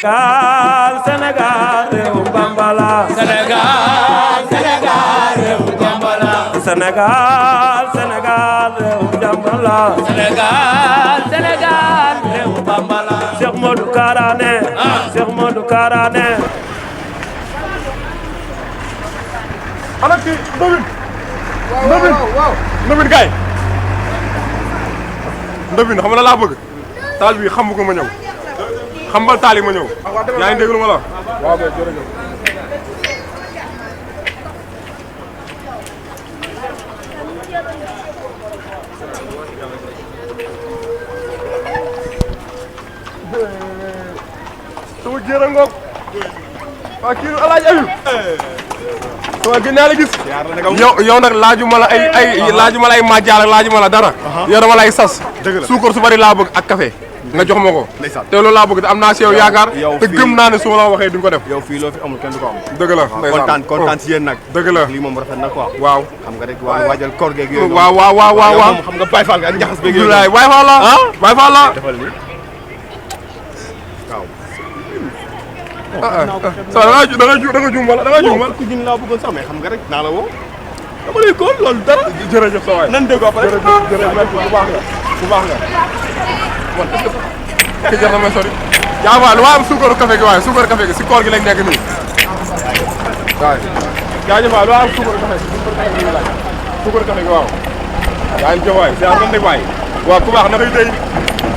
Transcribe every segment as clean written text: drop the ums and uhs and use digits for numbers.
Sénégal réew Bambala. Sénégal réew Bambala. Sénégal réew Bambala. Sénégal réew Bambala. Cheikh Modou Karane. Cheikh Modou Karane. ana kii Ndobin gaay Ndobin xam nga la laa bëgg taal bi xam ko ma ñëw xambal taal yi ma ñëw yaa ngi déglu ma la waaw kay jërëjëf sama géer a ngoog waa kii Alaaji Ayub sama gën naa la gis yow nag laajuma la ay majjaal ak laajuma la dara yow dama lay sas suukar su bari laa bëgg ak café nga jox ma ko te loolu laa bëgg te am naa si yow yaakaar te gëm naa ne su ma la waxee duñ ko def yow fii loo fi amul kenn du ko am dëgg la kontaan si yéen nag dëgg la lii moom rafet na quoi waaw xam nga rek waajal koor geeg yooyu waaw xam nga Baye Fall nga ak njaxas beeg yooyu Baye Fall la Baye Fall la defal ni waaw da nga juum wala ku jin laa bëggoon sax mais xam nga rek naa la woo dama lay kool loolu dara jërëjëf sa waay nan déggoo après jërëjëf merci bu baax nga man est-ce que jar na may sori yaa waa lu waa am suukaru café gi waaye suukaru café gi si koor gi lañ nekk nii waay jaajëf waay lu waa am suukaru café gi suukaru café gi waaw yaa ngi jëf waay siyaar nan deg waay waaw ku baax na koy tey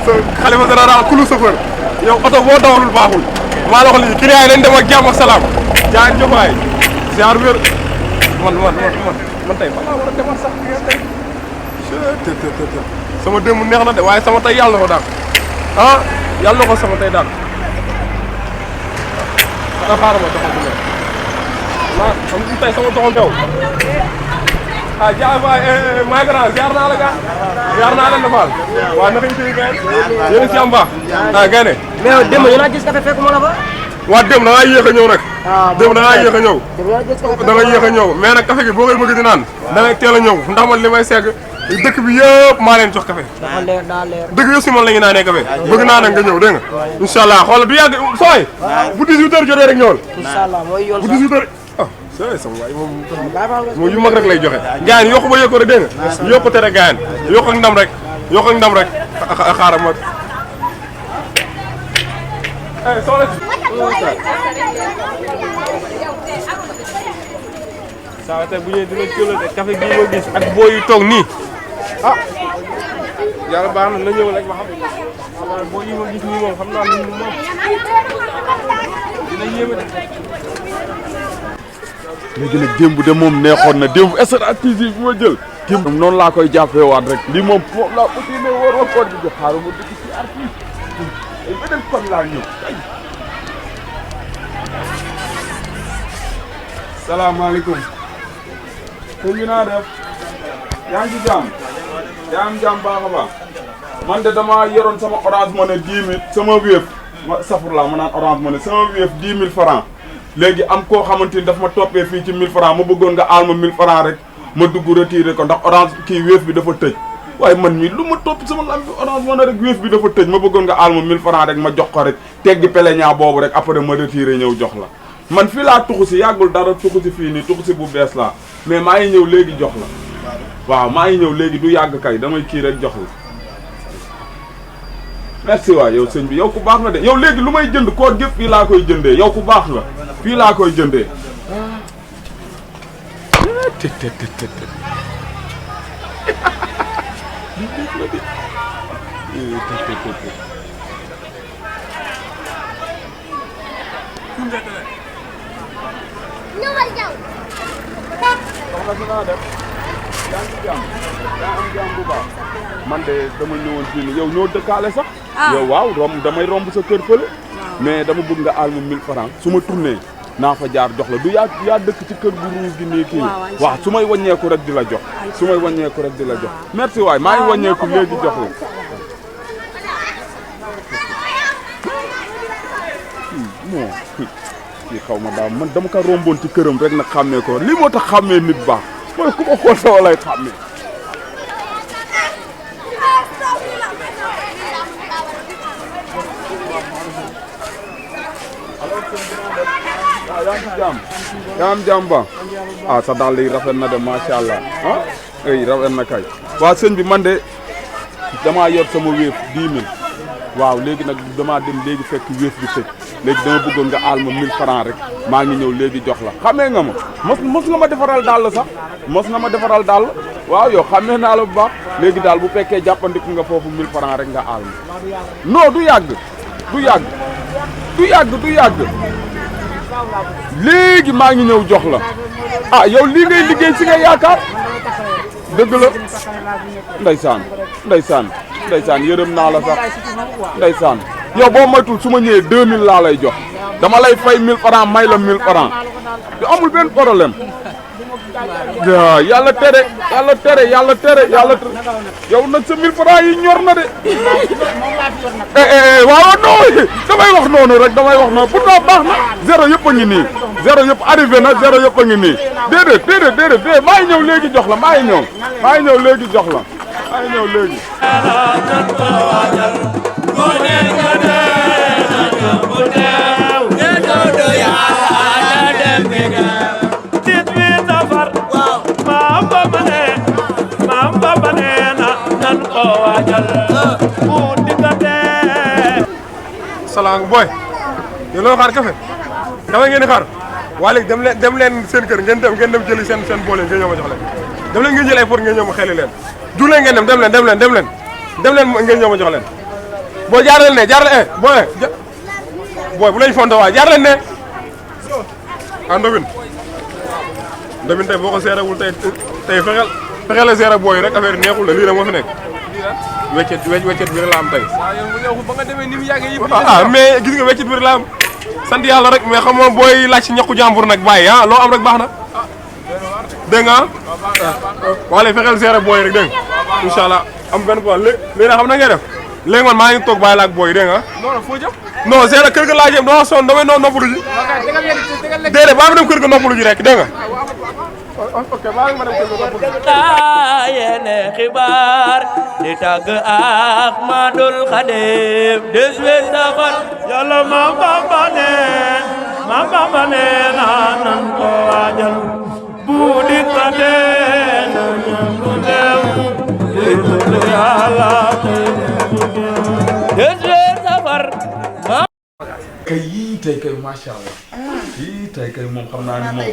sa xalifa général kulu chauffeur yow oto boo dawalul baaxul maa la wax lii client yi dañ dem ak jàmm ak salaam yaa ngi jëf waay siyaar wér man tey fan laa war a defar sax tey sama démb neex na de waaye sama tey yàlla na ko daal yàlla na ko sama tey daal xanaa xaaral ma doxal bi xam nga tey sama doxal teew maa grand ziar naa la gaa ziar naa leen defal waaw naka ñu tey gayen yéen si am baax gaynde mais démb yéen a gis café fekk ma la fa waa démb da ngaa yéex a ñëw nag démb da ngaa yéex a ñëw da nga yéex a ñëw mais nag café gi boo koy bëgg di naan da ngay teel a ñëw ndax man li may segg dëkk bi yëpp maa leen jox café dëkk yëpp si man la ñu naanee café bëgg naa nag nga ñëw dégg nga incha allah xoolal du yàgg sooy bu 18h jotee rek ñëwal bu 18h c'est sama waay moom yu mag rek lay joxe gaañ yokku ba yokku rek dégg nga yokku tere gaañ yokku ak ndam rek xaaral ma saa tey bu ñëwee dina jëloon de café gi ma gis ak booy yu toog nii yàlla baax na ñëw rek ma xam booy yi ma gis nii moom xam naa ni moom dina yéeme de. léegi nag démb de moom neexoon na démb stratégie bi ma jël démb noonu laa koy jàppee waat rek lii moom laa aussi ne waroo koon di jox xaaral ma dëkk ci artiste ay beneen kon laa ñëw salaamaaleykum sëñ bi naa def yaa ngi ci jàmm yaa ngi jàmm baax a baax man de dama yoroon sama Orange Money 10 000 sama Wave ma safurlaa ma naan Orange Money sama Wave 10 000 francs léegi am koo xamante ni daf ma toppee fii ci 1000 francs ma bëggoon nga aal ma 1000 francs rek ma dugg retiré ko ndax Orange kii Wave bi dafa tëj waaye man mii lu ma topp sama lam bi Orange Money rek Wave bi dafa tëj ma bëggoon nga aal ma 1000 francs rek ma jox ko rek teggi peleñaa boobu rek après ma retiré ñëw jox la man fii laa tuxu si yàggul dara tuxu si fii nii tuxu si bu bees laa mais maa ngi ñëw léegi jox la waaw maa ngi ñëw léegi du yàgg kay damay kii rek jox la merci waay yow sëñ bi yow ku baax nga de yow léegi lu may jënd koor gépp fii laa koy jëndee yow ku baax la fii laa koy jëndee man de dama ñëwoon fii nii yow ñoo dëkkaale sax yow waaw damay romb sa kër fële mais dama bëgg nga aal ma 1000 francs su ma tourné naa fa jaar jox la du yaa dëkk ci kër gu ruus gi nii kii waaw su may wàññeeku rek di la jox merci waay maa ngi wàññeeku léegi jox la non kii xaw ma daal man dama ko romboon ci këram rek nag xàmmee ko lii moo tax xàmmee nit baax mooy ku ma xool sama lay xàmmee yaa am jàmm ba ah sa dàll yi rafet na de macha allah ah ay rafet na kay waa sëñ bi man de damaa yor sama wéef 10 000 waaw léegi nag damaa dem léegi fekk wéef bi tëj léegi dama bëggoon nga aal ma 1000 francs rek maa ngi ñëw léegi jox la xamee nga ma mos nga ma defaral dàll sax mos na ma defaral dàll waaw yow xamee naa la bu baax léegi daal bu fekkee jàppandiku nga foofu 1000 francs rek nga aal ma non du yàgg léegi maa ngi ñëw jox la ah yow lii ngay liggéey si nga yaakaar dëgg la ndeysaan yërëm naa la sax ndeysaan yow boo moytul su ma ñëwee 2000 laa lay jox dama lay fay 1000 francs may la 1000 francs te amul benn problème yàlla tere yow nag sa 1000 francs yi ñor na de waaw non damay wax noonu rek pourtant baax na zéro yëpp a ngi nii zéro yëpp arrivé na zéro yëpp a ngi nii déedéet maa ngi ñëw léegi jox la maa ngi ñëw léegi jox la maa ngi ñëw léegi salaam boy yow loo xaar café ngeen di xaar waa léegi dem leen seen kër ngeen dem jëli seen boole ngeen ñëw ma jox leen dem leen ngeen jël ay pot ngeen ñëw ma xeli leen du leen ngeen dem leen ngeen ñëw ma jox leen boo jaarale ne jaarale booy bu lañ fonto waa jaarale ne ah ndobin tey boo ko seerewul tey fexeel a seere booy rek affaire neexul la lii rek moo fi nekk weccet bi rek la am tey ba nga demee ni mu yàggee yëpp mais gis nga weccet bi rek la am sant yàlla rek mais xam nga booy laaj ci ñaqu jàmbur nag bàyyi loo am rek baax na dégg nga wala fexeel seere booy rek dégg nga incha allah am benn problème léegi nag xam na ngay def léegi man maa ngi toog bàyyi la ak booy dégg nga non foo jëm non seere kër ga laa jëm dama sonn damay noppalu ji déedéet baa ma dem kër ga noppalu ji rek dégg nga ok baa ma dem kër ga noppalu ji yene xibaar di tàgg ak Madul Xadim 18 safar yàlla Maam Bamba ne nan ko waajal bu dikkate na ñëpp dem di tudd Yàlla 18 safar kay yii tey kay macha allah yii tey kay moom xam naa ni moom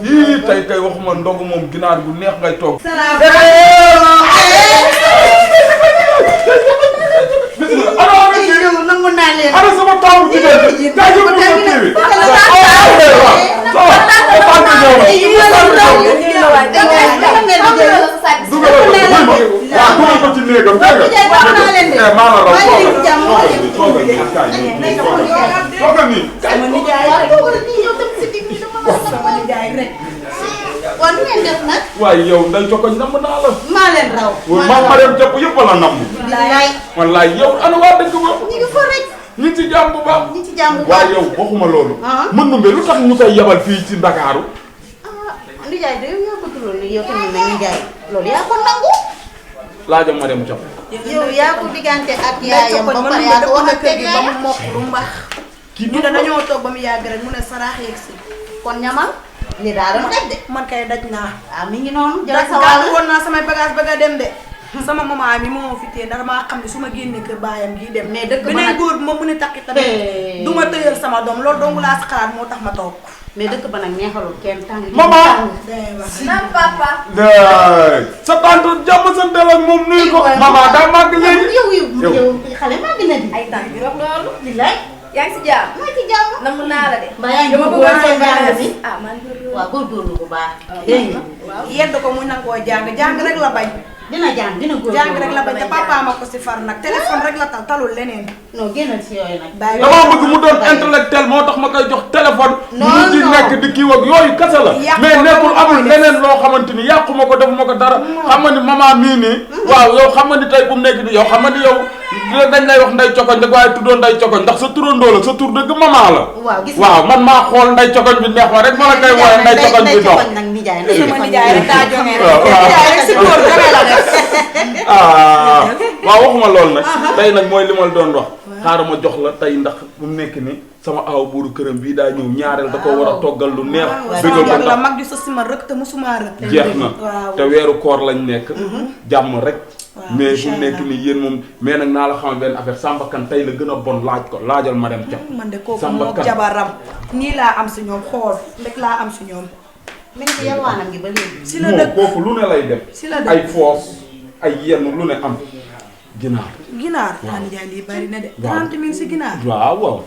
yii tey kay waxuma ndogu moom ginaar gu neex ngay toog. ana sama taawu jigéen gaa yëpp ñu ko téewe dugal ko ci néegam dégg nga maa la raw toogal nii kon ngeen def nag waaye yow nday cokoñ namm naa la maa leen raw ma dem jàpp yëpp la namm wallaay yow ana waa dëkk ba ñu ngi fa rek ñu ci jàmm bu baax ñu ci jàmm bu baax waaye yow waxuma loolu mën numbe lu tax ñu koy yebal fii ci Ndakaaru Ndiaye de yow yaa ko turoon ni yow tamit nag Ndiaye loolu yaa ko nangu laajam ma dem jox yow yaa ko diggante ak yaayam ba pare yaa ko wax ak kër gi ba mu mokk lu mbax kii ñu ne dañoo toog ba mu yàgg rek mu ne saraax yeeg si kon ñamal li daa doon daj de man kay daj naa mi ngi noonu jël daj sa wàll woon naa samay bagage bëgg a dem de sama maman mi moo fi téye ndax damaa xam ne su ma génnee kër baayam gii dem mais dëkk beneen góor bi ma mën a takki tamit du ma tëyal sama doom loolu dong laa si xalaat moo tax ma toog mais dëkk ba nag neexalul kenn tàng maman nam papa sa tante jàmm sante la moom nuyu ko maman daa màgg léegi yow xale màgg na di ay tànk yi wax loolu billaay yaa ngi si jàmm maa ngi ci jàmm namm naa la de mbaa yaa ngi góorgóorlu seen jàng bi ah man waaw góorgóorlu bu baax dégg nga yedd ko mu nangoo jàng rek la bañ dina jàng dina góorgóorlu jàng rek la bañ te papa ma ko si far nag téléphone rek la talul leneen non génnal si yooyu nag dama bëgg mu doon intellectuel moo tax ma koy jox téléphone mu ci nekk di kii ak yooyu kese la mais nekkul amul leneen loo xamante ni yàqu ma ko defuma ko dara xam nga ni maman mii nii waaw yow xam nga ni tey bu mu nekk nii yow xam nga ni yow dañ lay wax nday cokoñ rek waaye tuddoo nday cokoñ ndax sa turandoo la sa tur dëgg maman la waaw man maa xool nday cokoñ bi neex ma rek ma la koy wooye nday cokoñ bi dox sama nijaay rek daa joŋe rek nijaay rek si góor joŋe la def waaw waxuma loolu nag tey nag mooy li ma doon wax xaaral ma jox la tey ndax bu mu nekk ni sama aw buuru këram bii daa ñëw ñaareel da ko war a toggal lu neex. bëggal ko la mag ju sa sima rek te musuma rek. jeex na te weeru koor lañ nekk. jàmm rek. mais fu mu nekk nii yéen moom mais nag naa la xamal benn affaire Samba Kane tey la gën a bon laaj ko laajal ma dem ca. man de kooku moo jabaram nii laa am si ñoom xool rek laa am si ñoom. mi ngi ci yalwaanam gi ba léegi. si la dëkk kooku lu ne lay def. si la dëkk ay foos ay yenn lu ne am ginaar. ginaar Tane Ndiaye lii bari na de. 30 000 si ginaar. waaw waaw.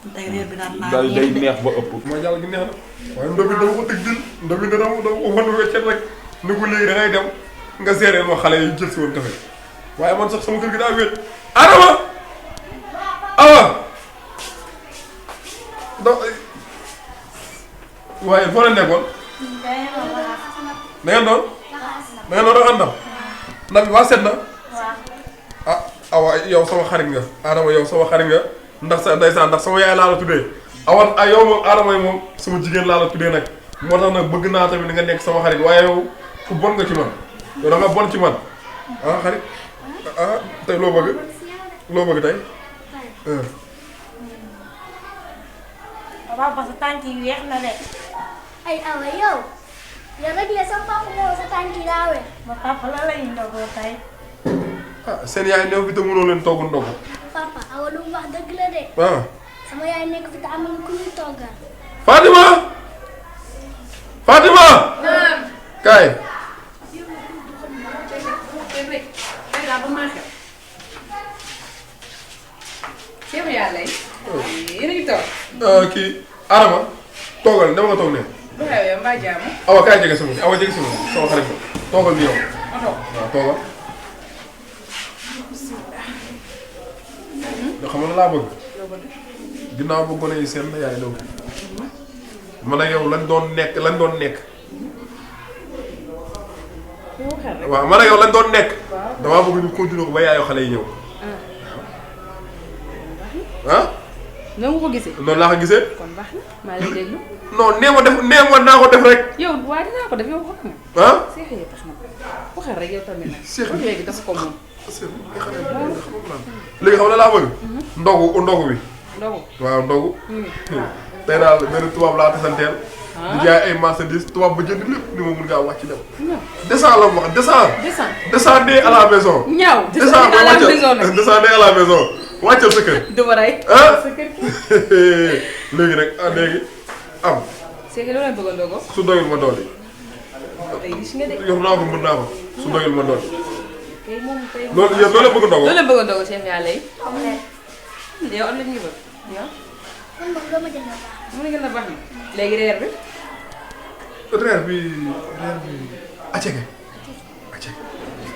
kon tey reer bi daan naa day neex ba ëpp. ma jàll gi neex na waaye ndox bi dama ko tëg dil ndox bi dama ko wan weccet rek ni ko léegi da ngay dem nga seereel ma xale yi jël si woon café waaye man sax sama kër gi daa wéet Adama awa donc waaye foo leen nekkoon da ngeen doon raxas ndab bi waa set na ah awa yow sama xarit nga Adama yow sama xarit nga ndax sa ndeysaan ndax sama yaay laa la tuddee awan ay yow moom Adama yi moom sama jigéen laa la tuddee nag moo tax nag bëgg naa tamit nga nekk sama xarit waaye yow ku bon nga ci man yow da nga bon ci man ah xarit ah tey loo bëgg tey papa sa tànk yi weex na de. ay awa yow rek la sa papa moo sa tànk yi daa weex. ma papa la lay ndogoo tey. ah seen yaay néew fi te mënoo leen togg ndogu. papa awa lu mu wax dëgg la de. ah sama yaay nekk fi te amul ku ñuy toggal. Fatima kaay. kii Adama toogal dama nga toog ne. awa kaay jege sama awa jege sama xarit ba toogal bi yow. waaw toogal. nga xam ne laa bëgg. ginnaaw ba gone yi seen yaay daw. man ak yow lañ doon nekk. waaw man ak yow lañ doon nekk. damaa bëgg ñu continuer ko ba yaayu xale yi ñëw. ah. noonu nga ko gisee. noonu laa ko gisee. kon baax na maa lay déglu. non nee ma naa ko def rek. yow waaye dinaa ko def yow xam nga. ah. seex yi tax na waxal rek yow tamit nag. seex yi léegi dafa ko moom. léegi xam nga laa bëgg. ndogu bi. ndogu waaw ndogu. tey daal benn tubaab laa tasanteel. di jaay ay marchandises tubaab ba jënd lépp ni ma mun ngaa wàcc dem. descend la mu wax descendez à la maison. ñaaw descendez à la maison nag descendez à la maison wàccal sa kër. du ma rey. sa kër léegi nag léegi am. c'est que loolu la bëgg a ndogo. su doyul ma dolli. tey gis nga de. yor naa ko mën naa ko su doyul ma dolli. tey moom tey loolu yëpp loolu la bëgg a ndogo. loolu la bëgg a ndogo chef yàlla yi. yow am na ñu bëgg yow. man moom loo ma jënd baax. mu ngi gën a baax na léegi reer bi. reer bi aceke.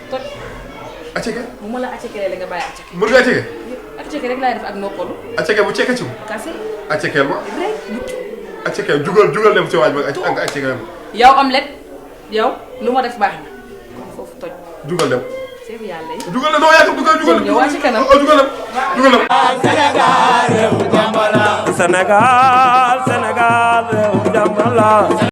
tot. aceke. bu ma la aceke la nga bàyyi aceke. mën nga aceke. aceke rek laay def ak noppalu. aceke bu ceke ci wu. kase. acekeel ma. aceke jugal dem ci waaj ba nga aceke ma. yow omelette yow lu ma def baax na kon foofu toj. jugal dem. chef yàlla yi. jugal dem doo yàgg jugal. ñëw waa ci kanam. jugal dem. Sénégal réew jàmm la.